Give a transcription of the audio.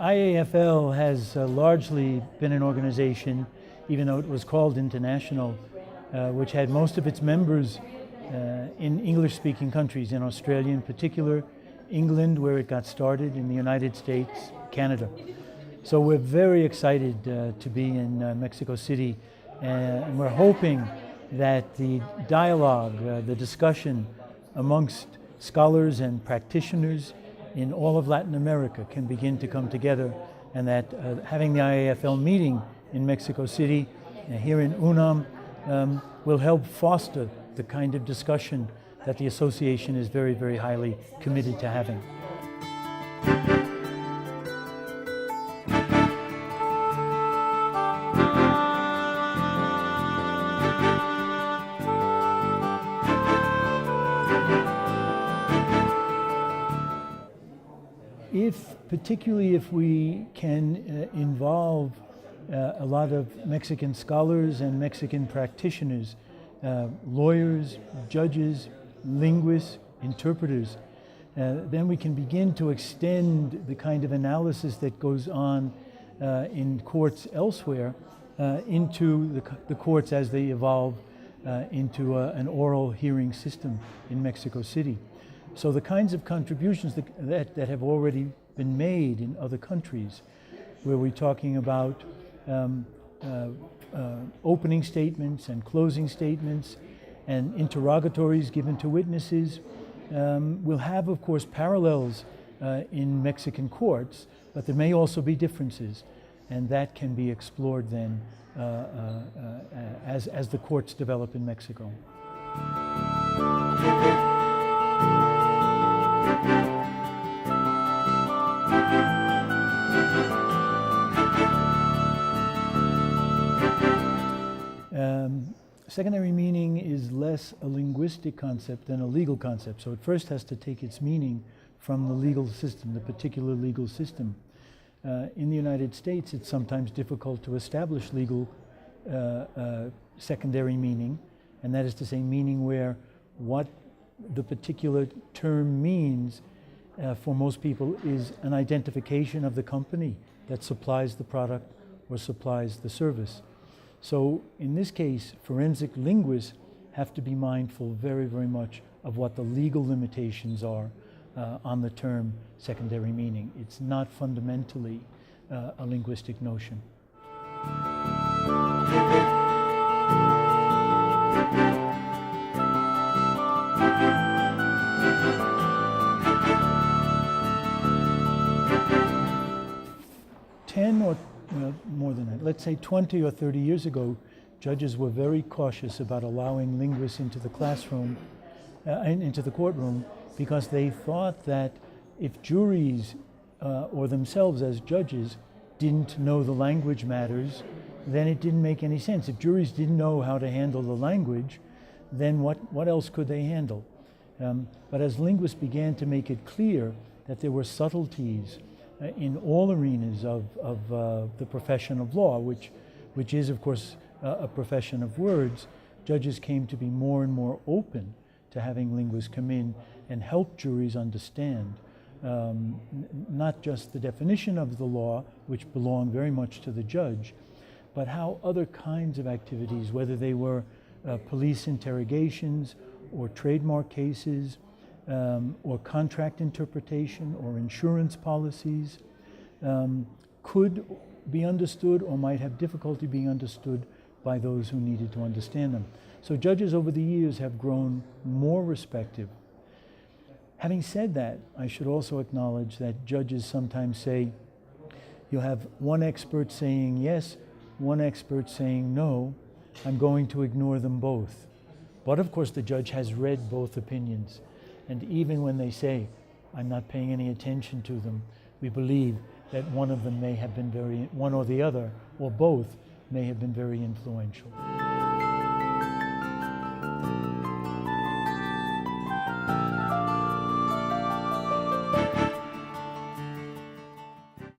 IAFL has largely been an organization, even though it was called international, which had most of its members in English-speaking countries, in Australia in particular, England, where it got started, in the United States, Canada. So we're very excited to be in Mexico City, and we're hoping that the dialogue, the discussion amongst scholars and practitioners in all of Latin America can begin to come together, and that having the IAFL meeting in Mexico City, here in IIUNAM, will help foster the kind of discussion that the association is very, very highly committed to having. Particularly if we can involve a lot of Mexican scholars and Mexican practitioners, lawyers, judges, linguists, interpreters, then we can begin to extend the kind of analysis that goes on in courts elsewhere into the courts as they evolve into an oral hearing system in Mexico City. So the kinds of contributions that have already been made in other countries, where we're talking about opening statements and closing statements and interrogatories given to witnesses, will have, of course, parallels in Mexican courts, but there may also be differences, and that can be explored then as the courts develop in Mexico. Secondary meaning is less a linguistic concept than a legal concept, so it first has to take its meaning from the legal system, the particular legal system. In the United States, it's sometimes difficult to establish legal secondary meaning, and that is to say meaning where what the particular term means for most people is an identification of the company that supplies the product or supplies the service. So in this case, forensic linguists have to be mindful very, very much of what the legal limitations are on the term secondary meaning. It's not fundamentally a linguistic notion. More than that. Let's say 20 or 30 years ago, judges were very cautious about allowing linguists into the classroom, into the courtroom, because they thought that if juries or themselves as judges didn't know the language matters, then it didn't make any sense. If juries didn't know how to handle the language, then what else could they handle? But as linguists began to make it clear that there were subtleties in all arenas of the profession of law, which is, of course, a profession of words, judges came to be more and more open to having linguists come in and help juries understand not just the definition of the law, which belonged very much to the judge, but how other kinds of activities, whether they were police interrogations or trademark cases, or contract interpretation or insurance policies, could be understood or might have difficulty being understood by those who needed to understand them. So judges over the years have grown more respective. Having said that, I should also acknowledge that judges sometimes say, you have one expert saying yes, one expert saying no, I'm going to ignore them both. But of course the judge has read both opinions. And even when they say, I'm not paying any attention to them, we believe that one of them may have been one or the other, or both, may have been very influential.